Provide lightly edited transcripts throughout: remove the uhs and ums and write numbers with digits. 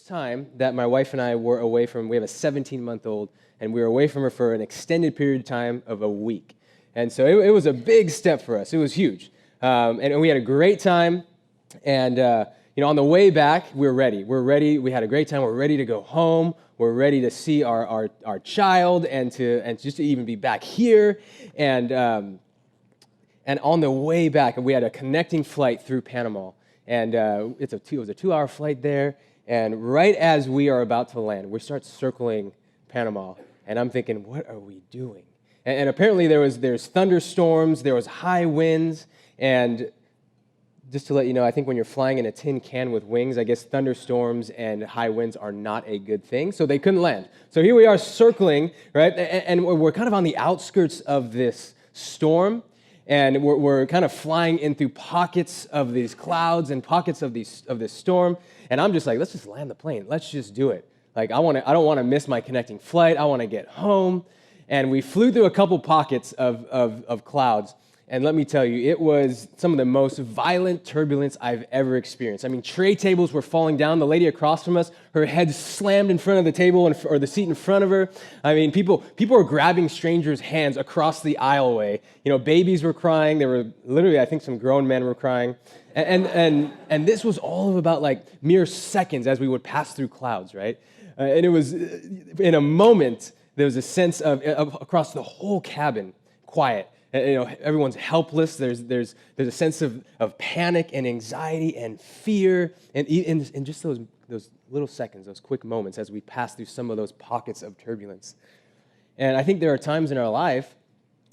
time that my wife and I were away we have a 17-month-old, and we were away from her for an extended period of time of a week. And so it was a big step for us. It was huge. And we had a great time. And, on the way back, we're ready. We're ready. We had a great time. We're ready to go home. We're ready to see our child and just to even be back here. And on the way back, we had a connecting flight through Panama. And it was a 2-hour flight there. And right as we are about to land, we start circling Panama. And I'm thinking, what are we doing? And apparently there's thunderstorms, there was high winds, and just to let you know, I think when you're flying in a tin can with wings, I guess thunderstorms and high winds are not a good thing, so they couldn't land. So here we are circling, right, and we're kind of on the outskirts of this storm, and we're kind of flying in through pockets of these clouds and pockets of this storm, and I'm just like, let's just land the plane. Let's just do it. Like, I don't want to miss my connecting flight. I want to get home. And we flew through a couple pockets of clouds. And let me tell you, it was some of the most violent turbulence I've ever experienced. I mean, tray tables were falling down. The lady across from us, her head slammed in front of the table or the seat in front of her. I mean, people were grabbing strangers' hands across the aisleway. Babies were crying. There were literally, I think, some grown men were crying. And this was all of about like mere seconds as we would pass through clouds, right? And it was in a moment. There was a sense of across the whole cabin, quiet. Everyone's helpless. There's a sense of panic and anxiety and fear, and in just those little seconds, those quick moments as we pass through some of those pockets of turbulence. And I think there are times in our life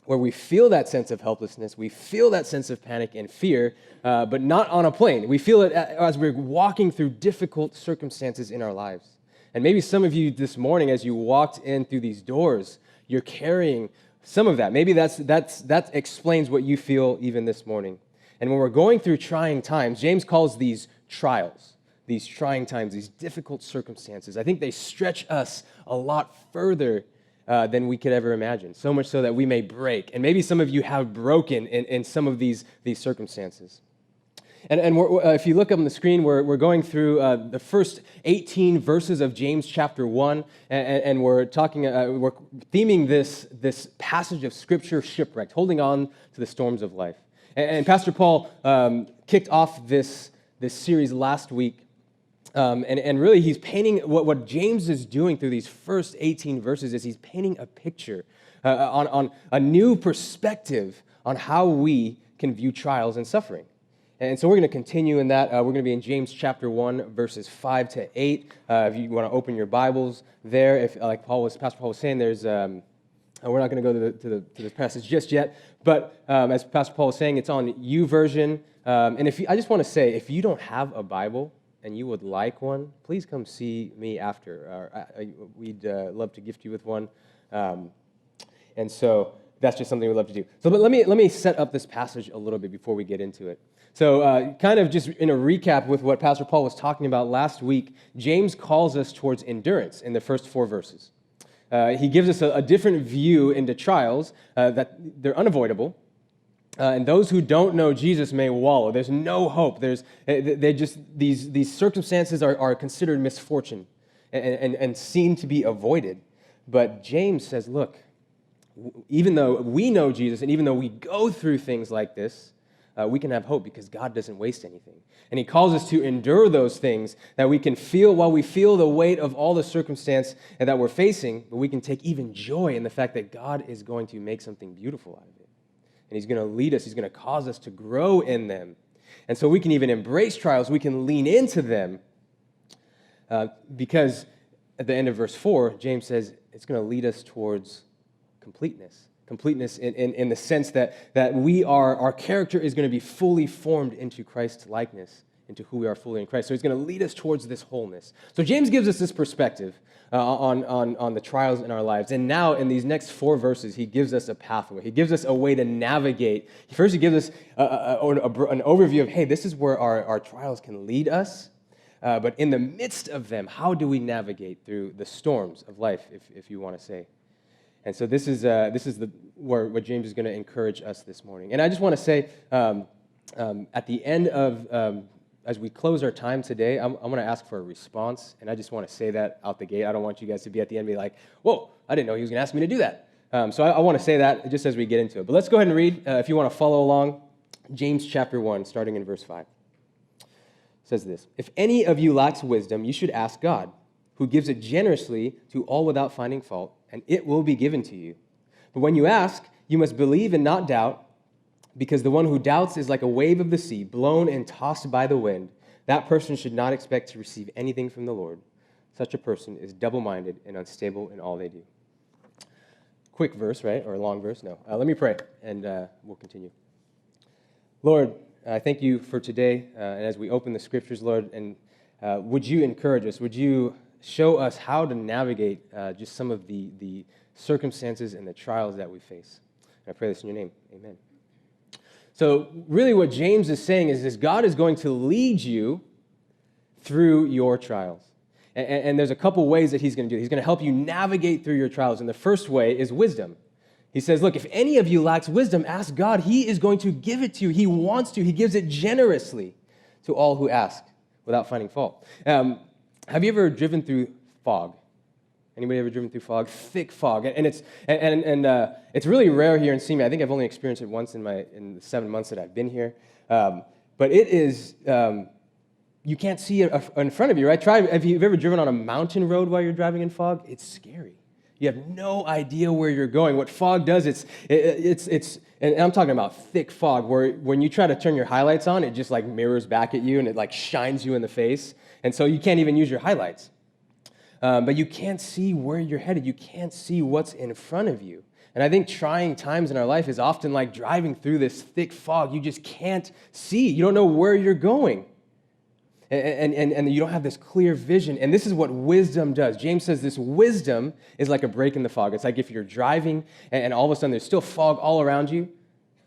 where we feel that sense of helplessness, we feel that sense of panic and fear, but not on a plane. We feel it as we're walking through difficult circumstances in our lives. And maybe some of you this morning, as you walked in through these doors, you're carrying some of that. Maybe that explains what you feel even this morning. And when we're going through trying times, James calls these trials, these trying times, these difficult circumstances. I think they stretch us a lot further than we could ever imagine, so much so that we may break. And maybe some of you have broken in some of these circumstances. And if you look up on the screen, we're going through the first 18 verses of James chapter 1, and we're theming this passage of Scripture, shipwrecked, holding on to the storms of life. And Pastor Paul kicked off this series last week, and really he's painting what James is doing through these first 18 verses is he's painting a picture on a new perspective on how we can view trials and suffering. And so we're going to continue in that. We're going to be in James chapter 1, verses 5 to 8. If you want to open your Bibles there, if like Pastor Paul was saying, there's we're not going to go to the passage just yet. But as Pastor Paul was saying, it's on YouVersion. And I just want to say, if you don't have a Bible and you would like one, please come see me after. We'd love to gift you with one. And so that's just something we'd love to do. So but let me set up this passage a little bit before we get into it. So kind of just in a recap with what Pastor Paul was talking about last week, James calls us towards endurance in the first 4 verses. He gives us a different view into trials, that they're unavoidable, and those who don't know Jesus may wallow. There's no hope. These circumstances are considered misfortune and seem to be avoided. But James says, look, even though we know Jesus and even though we go through things like this, we can have hope because God doesn't waste anything. And he calls us to endure those things that we can feel while we feel the weight of all the circumstance that we're facing, but we can take even joy in the fact that God is going to make something beautiful out of it. And he's going to lead us. He's going to cause us to grow in them. And so we can even embrace trials. We can lean into them because at the end of verse 4, James says it's going to lead us towards completeness. Completeness in the sense that our character is going to be fully formed into Christ's likeness, into who we are fully in Christ. So he's going to lead us towards this wholeness. So James gives us this perspective on the trials in our lives. And now in these next 4 verses, he gives us a pathway. He gives us a way to navigate. First, he gives us an overview of, hey, this is where our trials can lead us. But in the midst of them, how do we navigate through the storms of life, if you want to say? And so this is what James is going to encourage us this morning. And I just want to say, at the end of as we close our time today, I'm going to ask for a response, and I just want to say that out the gate. I don't want you guys to be at the end and be like, whoa, I didn't know he was going to ask me to do that. So I want to say that just as we get into it. But let's go ahead and read, if you want to follow along, James chapter 1, starting in verse 5. It says this, "If any of you lacks wisdom, you should ask God, who gives it generously to all without finding fault, and it will be given to you. But when you ask, you must believe and not doubt, because the one who doubts is like a wave of the sea, blown and tossed by the wind. That person should not expect to receive anything from the Lord. Such a person is double-minded and unstable in all they do." Quick verse, right? Or a long verse? No. Let me pray, and we'll continue. Lord, I thank you for today, and as we open the scriptures, Lord, and would you encourage us? Would you show us how to navigate just some of the circumstances and the trials that we face? And I pray this in your name. Amen. So really what James is saying is this: God is going to lead you through your trials. And there's a couple ways that he's going to do it. He's going to help you navigate through your trials. And the first way is wisdom. He says, look, if any of you lacks wisdom, ask God. He is going to give it to you. He wants to. He gives it generously to all who ask without finding fault. Have you ever driven through fog? Anybody ever driven through fog? Thick fog, and it's really rare here in Simi. I think I've only experienced it once in the 7 months that I've been here. But it is you can't see it in front of you, right? If you've ever driven on a mountain road while you're driving in fog, it's scary. You have no idea where you're going. What fog does, it's and I'm talking about thick fog, where when you try to turn your highlights on, it just like mirrors back at you and it like shines you in the face, and so you can't even use your highlights. But you can't see where you're headed. You can't see what's in front of you. And I think trying times in our life is often like driving through this thick fog. You just can't see. You don't know where you're going. And you don't have this clear vision. And this is what wisdom does. James says this wisdom is like a break in the fog. It's like if you're driving and all of a sudden there's still fog all around you,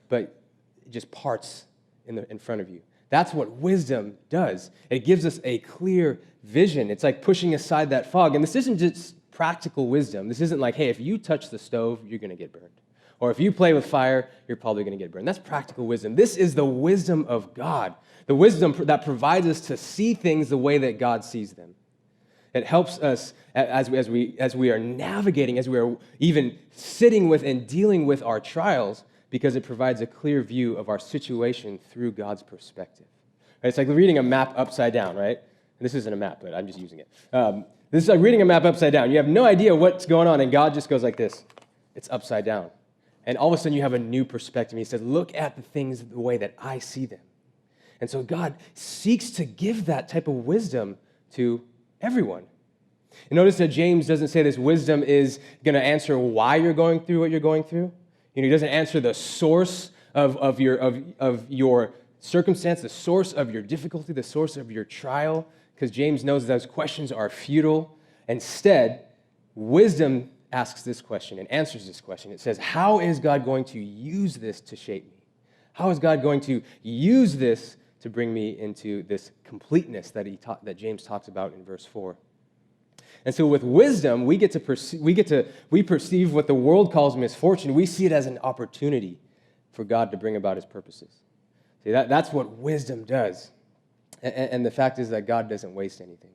but it just parts in front of you. That's what wisdom does. It gives us a clear vision. It's like pushing aside that fog. And this isn't just practical wisdom. This isn't like, hey, if you touch the stove, you're going to get burned. Or if you play with fire, you're probably going to get burned. That's practical wisdom. This is the wisdom of God, the wisdom that provides us to see things the way that God sees them. It helps us as we are navigating, as we are even sitting with and dealing with our trials, because it provides a clear view of our situation through God's perspective. Right? It's like reading a map upside down, right? And this isn't a map, but I'm just using it. This is like reading a map upside down. You have no idea what's going on, and God just goes like this. It's upside down. And all of a sudden, you have a new perspective. He says, look at the things the way that I see them. And so God seeks to give that type of wisdom to everyone. And notice that James doesn't say this wisdom is going to answer why you're going through what you're going through. You know, he doesn't answer the source of your circumstance, the source of your difficulty, the source of your trial, because James knows those questions are futile. Instead, wisdom asks this question and answers this question. It says, how is God going to use this to shape me? How is God going to use this to bring me into this completeness that James talks about in verse 4? And so with wisdom, we perceive what the world calls misfortune. We see it as an opportunity for God to bring about his purposes. See, that's what wisdom does. And the fact is that God doesn't waste anything.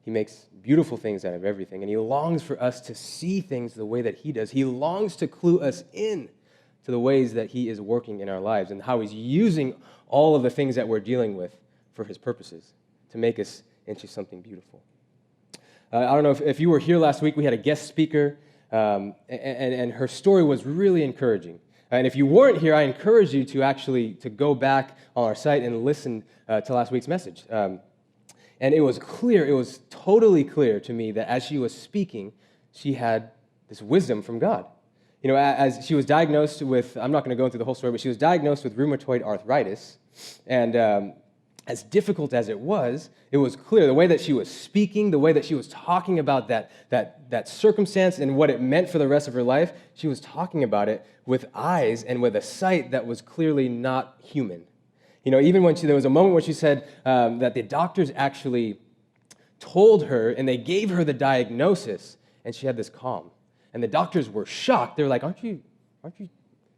He makes beautiful things out of everything, and he longs for us to see things the way that he does. He longs to clue us in to the ways that he is working in our lives and how he's using all of the things that we're dealing with for his purposes to make us into something beautiful. I don't know if you were here last week. We had a guest speaker, and her story was really encouraging. And if you weren't here, I encourage you to go back on our site and listen to last week's message. And it was clear, it was totally clear to me that as she was speaking, she had this wisdom from God. You know, as she was diagnosed with, I'm not going to go into the whole story, but she was diagnosed with rheumatoid arthritis. And as difficult as it was clear the way that she was speaking, the way that she was talking about that circumstance and what it meant for the rest of her life, she was talking about it with eyes and with a sight that was clearly not human. You know, even when there was a moment where she said that the doctors actually told her and they gave her the diagnosis, and she had this calm. And the doctors were shocked. They were like,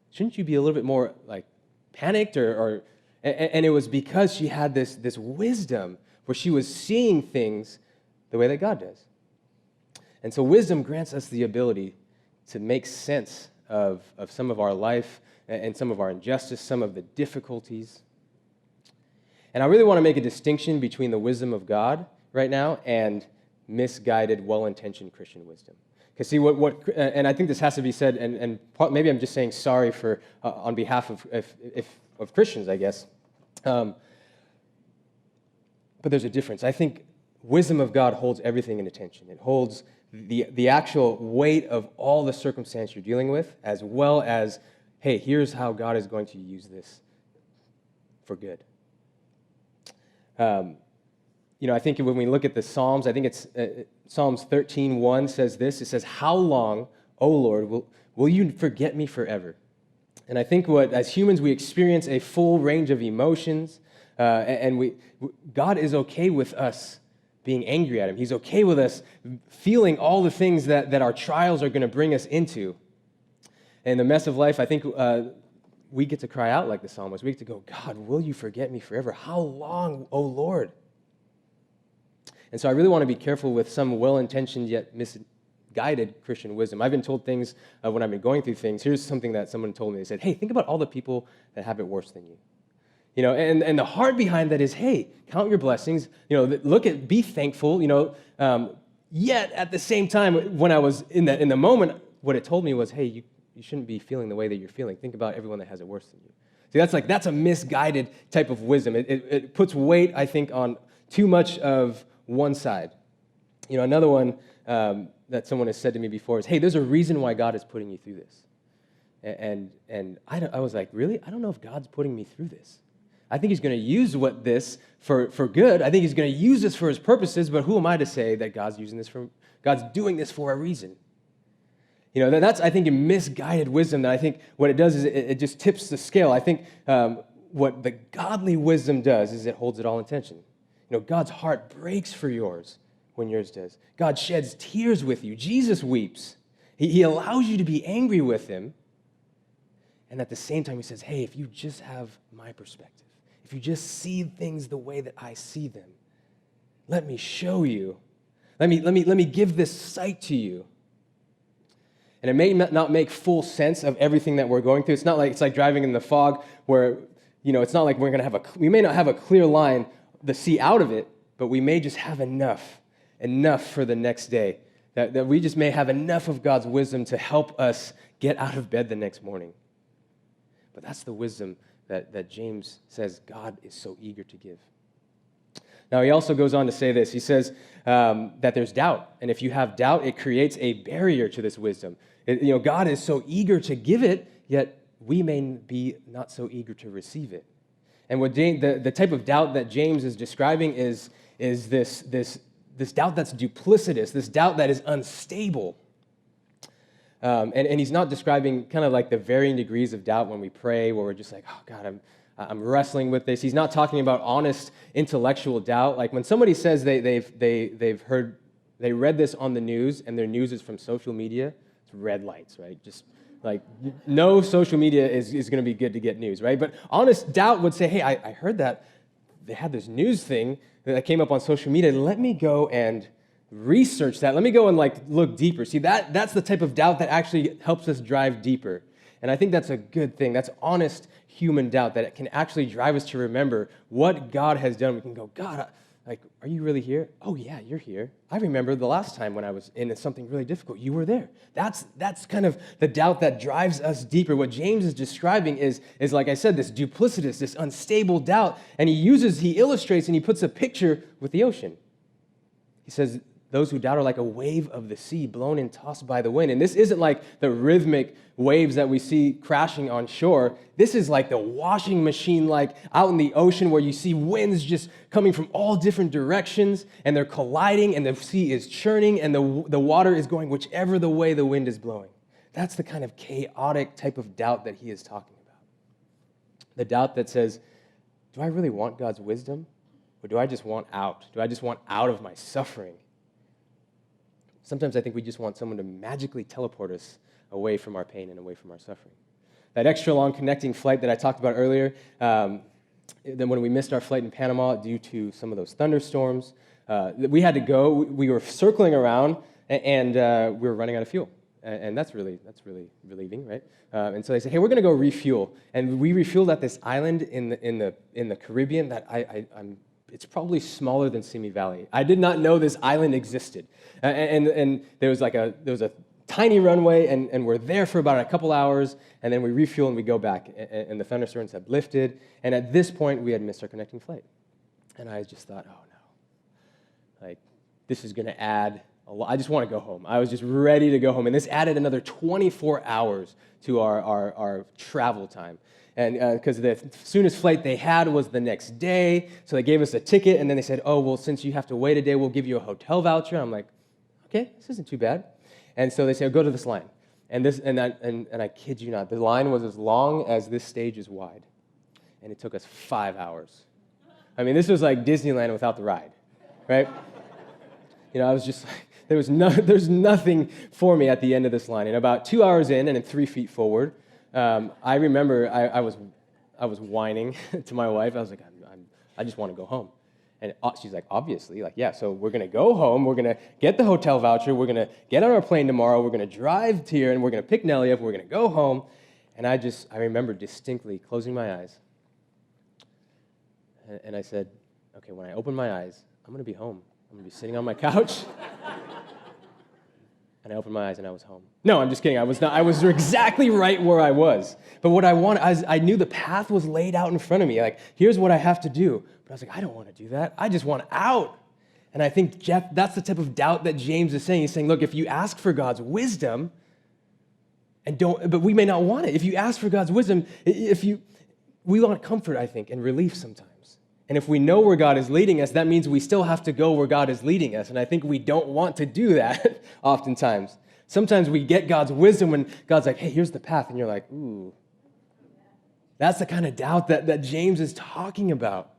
shouldn't you be a little bit more like panicked or And it was because she had this wisdom where she was seeing things the way that God does. And so wisdom grants us the ability to make sense of some of our life and some of our injustice, some of the difficulties. And I really want to make a distinction between the wisdom of God right now and misguided, well-intentioned Christian wisdom. Because see, and I think this has to be said, and maybe I'm just saying sorry for on behalf of Christians, I guess. But there's a difference. I think wisdom of God holds everything in attention. It holds the actual weight of all the circumstance you're dealing with, as well as, hey, here's how God is going to use this for good. I think when we look at the Psalms, I think it's Psalms 13:1 says this. It says, "How long, O Lord, will you forget me forever?" And I think as humans, we experience a full range of emotions, and God is okay with us being angry at him. He's okay with us feeling all the things that our trials are going to bring us into. And the mess of life, I think we get to cry out like the psalmist. We get to go, God, will you forget me forever? How long, O Lord? And so I really want to be careful with some well-intentioned yet misguided Christian wisdom. I've been told things when I've been going through things. Here's something that someone told me. They said, hey, think about all the people that have it worse than you. And the heart behind that is, hey, count your blessings. Be thankful. Yet at the same time, when I was in the moment, what it told me was, hey, you shouldn't be feeling the way that you're feeling. Think about everyone that has it worse than you. See, that's a misguided type of wisdom. It puts weight, I think, on too much of one side. Another one that someone has said to me before is, hey, there's a reason why God is putting you through this. And I was like, really? I don't know if God's putting me through this. I think he's going to use this for good. I think he's going to use this for his purposes, but who am I to say that God's doing this for a reason? That's, I think, a misguided wisdom that I think what it does is it just tips the scale. I think what the godly wisdom does is it holds it all in tension. God's heart breaks for yours when yours does. God sheds tears with you. Jesus weeps. He allows you to be angry with him. And at the same time, he says, hey, if you just have my perspective, if you just see things the way that I see them, let me show you. Let me give this sight to you. And it may not make full sense of everything that we're going through. It's like driving in the fog where, it's not like we may not have a clear line to see out of it, but we may just have enough for the next day. That we just may have enough of God's wisdom to help us get out of bed the next morning. But that's the wisdom that James says God is so eager to give. Now, he also goes on to say this. He says that there's doubt. And if you have doubt, it creates a barrier to this wisdom. God is so eager to give it, yet we may be not so eager to receive it. And what the type of doubt that James is describing is this doubt that's duplicitous, this doubt that is unstable. And he's not describing kind of like the varying degrees of doubt when we pray, where we're just like, oh, God, I'm wrestling with this. He's not talking about honest intellectual doubt. Like when somebody says they read this on the news and their news is from social media, it's red lights, right? Just like no social media is going to be good to get news, right? But honest doubt would say, hey, I heard that they had this news thing that came up on social media. Let me go and research that. Let me go and look deeper. See, that's the type of doubt that actually helps us drive deeper. And I think that's a good thing. That's honest human doubt, that it can actually drive us to remember what God has done. We can go, God, are you really here? Oh, yeah, you're here. I remember the last time when I was in something really difficult. You were there. That's kind of the doubt that drives us deeper. What James is describing is like I said, this duplicitous, this unstable doubt. And he illustrates and he puts a picture with the ocean. He says, those who doubt are like a wave of the sea, blown and tossed by the wind. And this isn't like the rhythmic waves that we see crashing on shore. This is like the washing machine, like out in the ocean, where you see winds just coming from all different directions, and they're colliding, and the sea is churning, and the water is going whichever the way the wind is blowing. That's the kind of chaotic type of doubt that he is talking about. The doubt that says, do I really want God's wisdom? Or do I just want out? Do I just want out of my suffering? Sometimes I think we just want someone to magically teleport us away from our pain and away from our suffering. That extra long connecting flight that I talked about earlier, then when we missed our flight in Panama due to some of those thunderstorms, we had to go. We were circling around, and we were running out of fuel. And that's really relieving, right? And so they said, "Hey, we're going to go refuel." And we refueled at this island in the Caribbean that it's probably smaller than Simi Valley. I did not know this island existed. And there was a tiny runway, and we're there for about a couple hours, and then we refuel and we go back. And the thunderstorms had lifted, and at this point we had missed our connecting flight. And I just thought, oh no, like this is going to add a lot. I just want to go home. I was just ready to go home, and this added another 24 hours to our travel time. And because the soonest flight they had was the next day, so they gave us a ticket, and then they said, oh, well, since you have to wait a day, we'll give you a hotel voucher. I'm like, okay, this isn't too bad. And so they said, go to this line. And I kid you not, the line was as long as this stage is wide. And it took us 5 hours. I mean, this was like Disneyland without the ride, right? I was just like, there's nothing for me at the end of this line. And about 2 hours in and then 3 feet forward, I remember I was whining to my wife. I was like, I just want to go home. And she's like, obviously, like, yeah, so we're going to go home. We're going to get the hotel voucher. We're going to get on our plane tomorrow. We're going to drive here, and we're going to pick Nellie up. We're going to go home. And I remember distinctly closing my eyes. And I said, okay, when I open my eyes, I'm going to be home. I'm going to be sitting on my couch. And I opened my eyes, and I was home. No, I'm just kidding. I was not. I was exactly right where I was. But what I wanted, I knew the path was laid out in front of me. Like, here's what I have to do. But I was like, I don't want to do that. I just want out. And I think, Jeff, that's the type of doubt that James is saying. He's saying, look, if you ask for God's wisdom, but we may not want it. If you ask for God's wisdom, we want comfort, I think, and relief sometimes. And if we know where God is leading us, that means we still have to go where God is leading us. And I think we don't want to do that oftentimes. Sometimes we get God's wisdom when God's like, hey, here's the path. And you're like, ooh. That's the kind of doubt that James is talking about,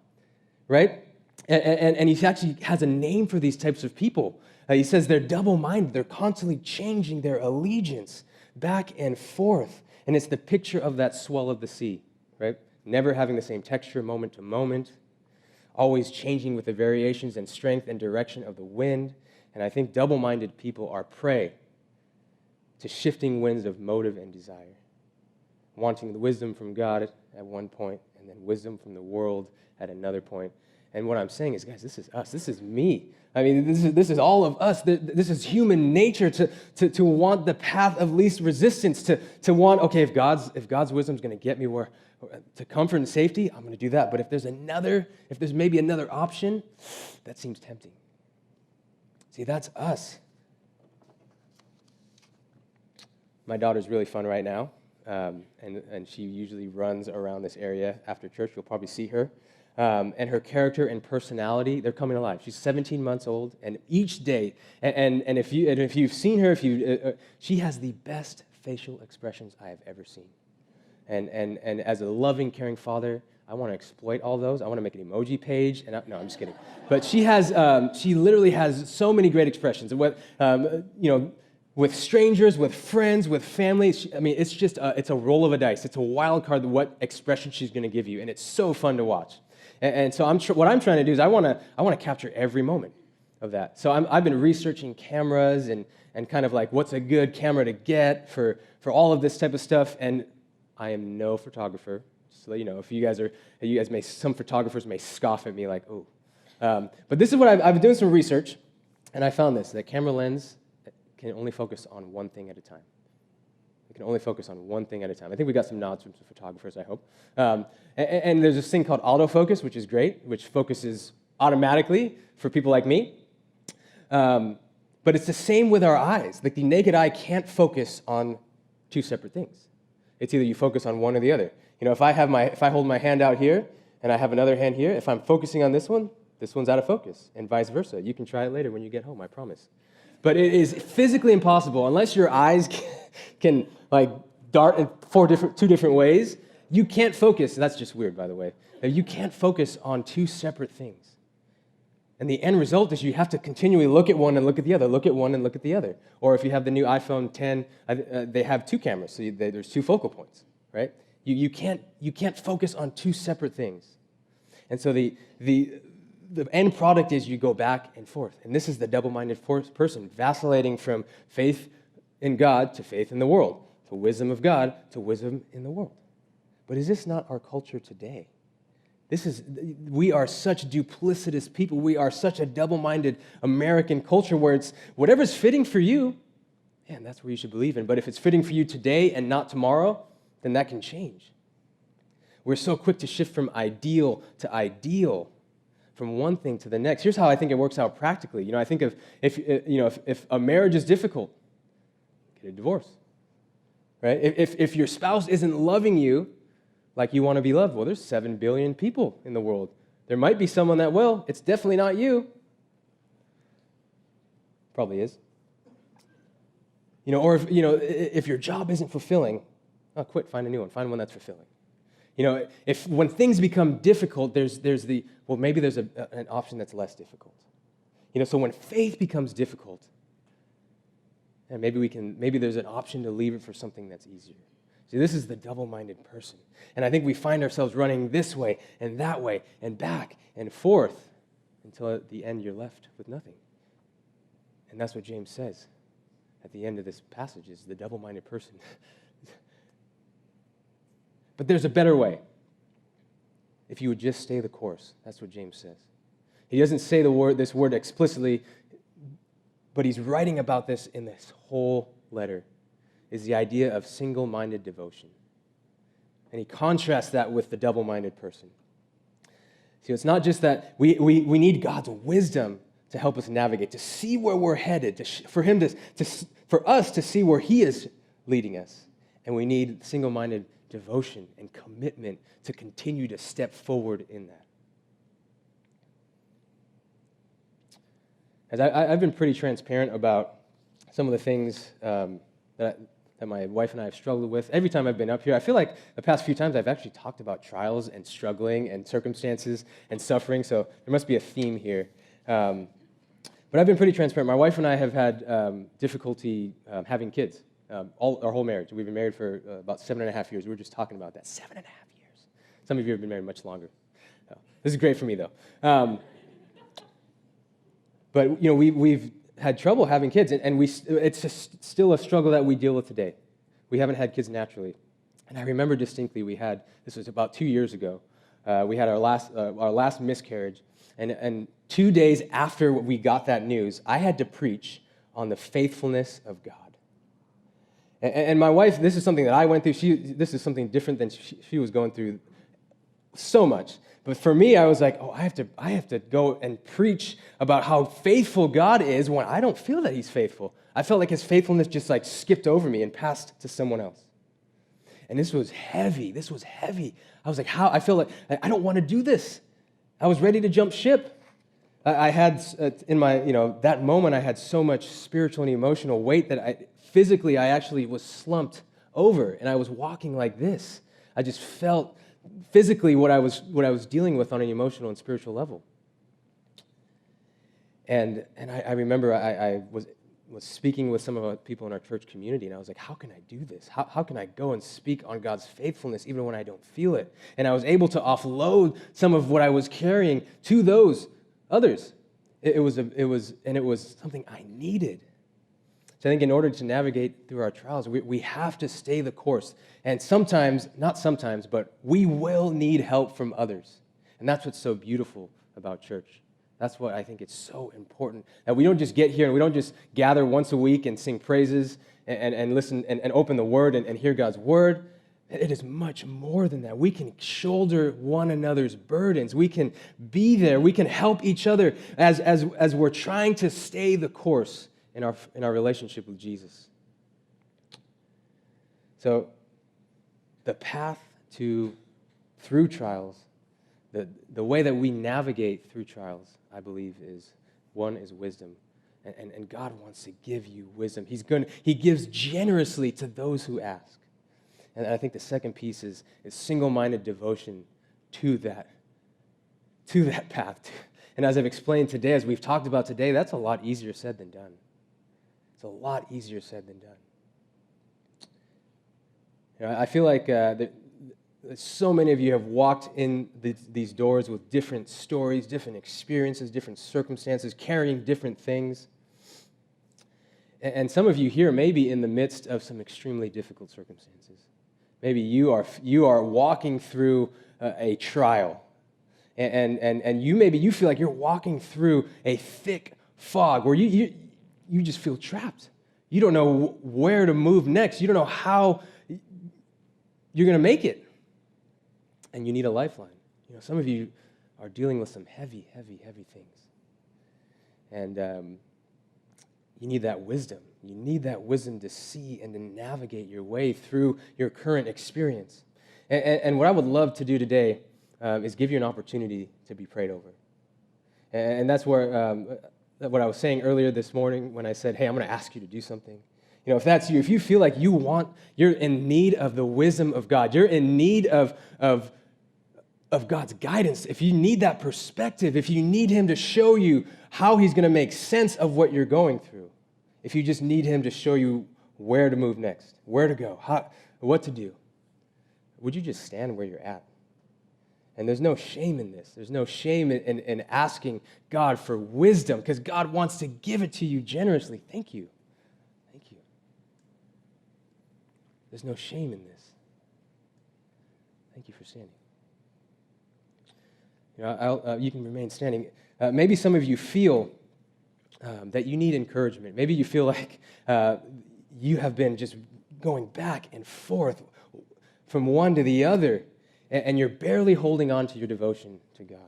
right? And he actually has a name for these types of people. He says they're double-minded. They're constantly changing their allegiance back and forth. And it's the picture of that swell of the sea, right? Never having the same texture moment to moment, always changing with the variations and strength and direction of the wind. And I think double-minded people are prey to shifting winds of motive and desire, wanting the wisdom from God at one point and then wisdom from the world at another point. And what I'm saying is, guys, this is us. This is me. I mean, this is all of us. This is human nature to want the path of least resistance, to want, okay, if God's wisdom is going to get me to comfort and safety, I'm going to do that. But if there's maybe another option, that seems tempting. See, that's us. My daughter's really fun right now, and she usually runs around this area after church. You'll probably see her. And her character and personality, they're coming alive. She's 17 months old, and each day, and if you've seen her, she has the best facial expressions I have ever seen. And as a loving, caring father, I want to exploit all those. I want to make an emoji page. No, I'm just kidding. But she literally has so many great expressions. With strangers, with friends, with family. It's a roll of a dice. It's a wild card what expression she's going to give you, and it's so fun to watch. And so what I'm trying to do is I want to capture every moment of that. So I've been researching cameras and kind of like what's a good camera to get for all of this type of stuff. And I am no photographer. Just to let you know, some photographers may scoff at me like, oh. But this is what I've been doing some research, and I found this, that camera lens can only focus on one thing at a time. It can only focus on one thing at a time. I think we got some nods from some photographers, I hope. And there's this thing called autofocus, which is great, which focuses automatically for people like me. But it's the same with our eyes. Like the naked eye can't focus on two separate things. It's either you focus on one or the other. If I hold my hand out here and I have another hand here, if I'm focusing on this one's out of focus, and vice versa. You can try it later when you get home, I promise. But it is physically impossible unless your eyes can like dart in two different ways. You can't focus. That's just weird, by the way. You can't focus on two separate things. And the end result is you have to continually look at one and look at the other, look at one and look at the other. Or if you have the new iPhone 10, they have two cameras, so there's two focal points, right? You can't focus on two separate things. And so the end product is you go back and forth. And this is the double-minded person, vacillating from faith in God to faith in the world, to wisdom of God to wisdom in the world. But is this not our culture today? We are such duplicitous people. We are such a double-minded American culture where it's whatever's fitting for you, man, that's where you should believe in. But if it's fitting for you today and not tomorrow, then that can change. We're so quick to shift from ideal to ideal, from one thing to the next. Here's how I think it works out practically. I think if a marriage is difficult, get a divorce, right? If your spouse isn't loving you like you want to be loved, well, there's 7 billion people in the world. There might be someone that will. It's definitely not you. Probably is. Or if your job isn't fulfilling, quit, find a new one. Find one that's fulfilling. If when things become difficult, maybe there's an option that's less difficult. So when faith becomes difficult, and maybe there's an option to leave it for something that's easier. See, this is the double-minded person. And I think we find ourselves running this way and that way and back and forth until at the end you're left with nothing. And that's what James says at the end of this passage, is the double-minded person. But there's a better way. If you would just stay the course. That's what James says. He doesn't say this word explicitly, but he's writing about this in this whole letter, is the idea of single-minded devotion. And he contrasts that with the double-minded person. See, it's not just that we need God's wisdom to help us navigate, to see where we're headed, for us to see where he is leading us. And we need single-minded devotion and commitment to continue to step forward in that. As I've been pretty transparent about some of the things that my wife and I have struggled with. Every time I've been up here, I feel like the past few times I've actually talked about trials and struggling and circumstances and suffering, so there must be a theme here. But I've been pretty transparent. My wife and I have had difficulty having kids. Our whole marriage. We've been married for about 7.5 years. We were just talking about that. 7.5 years. Some of you have been married much longer. This is great for me, though. But we've had trouble having kids, and it's just still a struggle that we deal with today. We haven't had kids naturally, and I remember distinctly this was about 2 years ago. We had our last miscarriage, and 2 days after we got that news, I had to preach on the faithfulness of God. And my wife, this is something that I went through. This is something different than she was going through so much. But for me, I was like, I have to go and preach about how faithful God is when I don't feel that he's faithful. I felt like his faithfulness just skipped over me and passed to someone else. And this was heavy. I was like, how? I feel like I don't want to do this. I was ready to jump ship. I had, in my, that moment, I had so much spiritual and emotional weight that physically I actually was slumped over, and I was walking like this. I just felt physically what I was dealing with on an emotional and spiritual level. And I remember I was speaking with some of the people in our church community, and I was like, how can I do this? How can I go and speak on God's faithfulness even when I don't feel it? And I was able to offload some of what I was carrying to those others. It was something I needed. So I think in order to navigate through our trials, we have to stay the course. And not sometimes, but we will need help from others. And that's what's so beautiful about church. That's what I think it's so important, that we don't just get here and we don't just gather once a week and sing praises and listen and open the Word and hear God's Word. It is much more than that. We can shoulder one another's burdens. We can be there. We can help each other as we're trying to stay the course in our relationship with Jesus. So the path through trials, the way that we navigate through trials, I believe, is wisdom. And God wants to give you wisdom. He gives generously to those who ask. And I think the second piece is single-minded devotion to that path. And as I've explained today, as we've talked about today, that's a lot easier said than done. It's a lot easier said than done. I feel like So many of you have walked in these doors with different stories, different experiences, different circumstances, carrying different things. And some of you here may be in the midst of some extremely difficult circumstances. Maybe you are walking through a trial, and you feel like you're walking through a thick fog where you just feel trapped. You don't know where to move next. You don't know how you're going to make it. And you need a lifeline. Some of you are dealing with some heavy, heavy, heavy things. And you need that wisdom. You need that wisdom to see and to navigate your way through your current experience. And what I would love to do today is give you an opportunity to be prayed over. And that's where what I was saying earlier this morning when I said, hey, I'm going to ask you to do something. If that's you, if you feel like you're in need of the wisdom of God, you're in need of God's guidance, if you need that perspective, if you need Him to show you how He's going to make sense of what you're going through, if you just need Him to show you where to move next, where to go, what to do, would you just stand where you're at? And there's no shame in this. There's no shame in asking God for wisdom because God wants to give it to you generously. Thank you. Thank you. There's no shame in this. Thank you for standing. You can remain standing. Maybe some of you feel that you need encouragement. Maybe you feel like you have been just going back and forth from one to the other, and you're barely holding on to your devotion to God.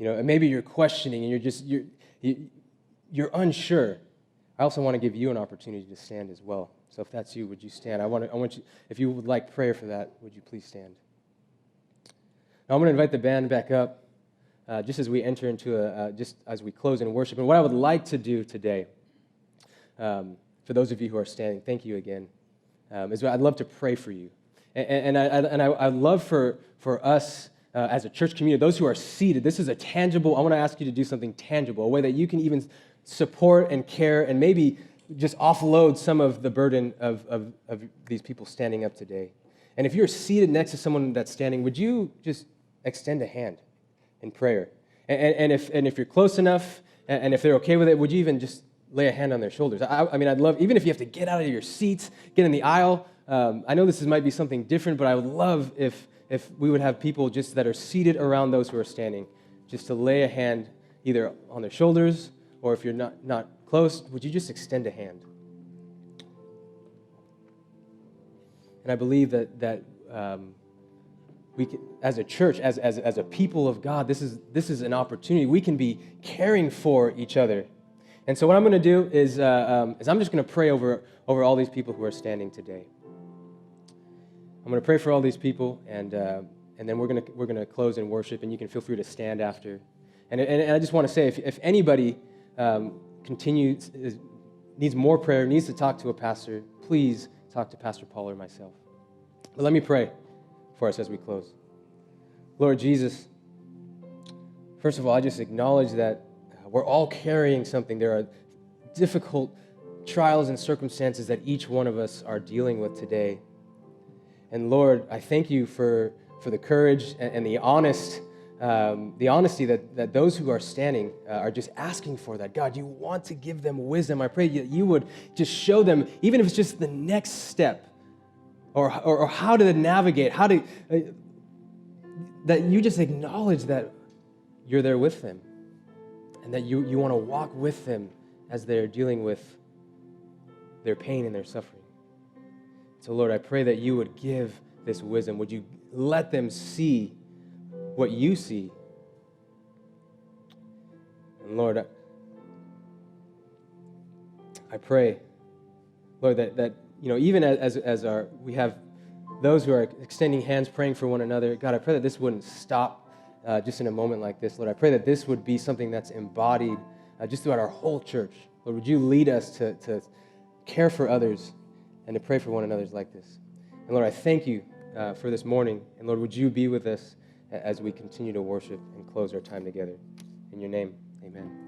And maybe you're questioning, and you're unsure. I also want to give you an opportunity to stand as well. So if that's you, would you stand? I want you. If you would like prayer for that, would you please stand? Now, I'm going to invite the band back up just as we enter into just as we close in worship. And what I would like to do today, for those of you who are standing, thank you again, is I'd love to pray for you. And I'd love for us as a church community, those who are seated, this is a tangible, I want to ask you to do something tangible, a way that you can even support and care and maybe just offload some of the burden of these people standing up today. And if you're seated next to someone that's standing, would you just extend a hand in prayer? And if you're close enough, and if they're okay with it, would you even just lay a hand on their shoulders? I mean, I'd love, even if you have to get out of your seats, get in the aisle. I know this might be something different, but I would love if we would have people just that are seated around those who are standing, just to lay a hand either on their shoulders, or if you're not close, would you just extend a hand? And I believe that we can, as a church, as a people of God, this is an opportunity. We can be caring for each other. And so what I'm going to do is I'm just going to pray over all these people who are standing today. I'm going to pray for all these people, and then we're going to close in worship, and you can feel free to stand after. And I just want to say, if anybody needs more prayer, needs to talk to a pastor, please talk to Pastor Paul or myself. But let me pray for us as we close. Lord Jesus, first of all, I just acknowledge that we're all carrying something. There are difficult trials and circumstances that each one of us are dealing with today. And Lord, I thank you for the courage and the honesty that those who are standing are just asking for that. God, you want to give them wisdom. I pray that you would just show them, even if it's just the next step, or how to navigate, that you just acknowledge that you're there with them, and that you want to walk with them as they're dealing with their pain and their suffering. So Lord, I pray that you would give this wisdom. Would you let them see what you see? And Lord, I pray, Lord, that even as we have those who are extending hands, praying for one another, God, I pray that this wouldn't stop just in a moment like this. Lord, I pray that this would be something that's embodied just throughout our whole church. Lord, would you lead us to care for others and to pray for one another like this? And Lord, I thank you for this morning. And Lord, would you be with us as we continue to worship and close our time together. In your name, amen.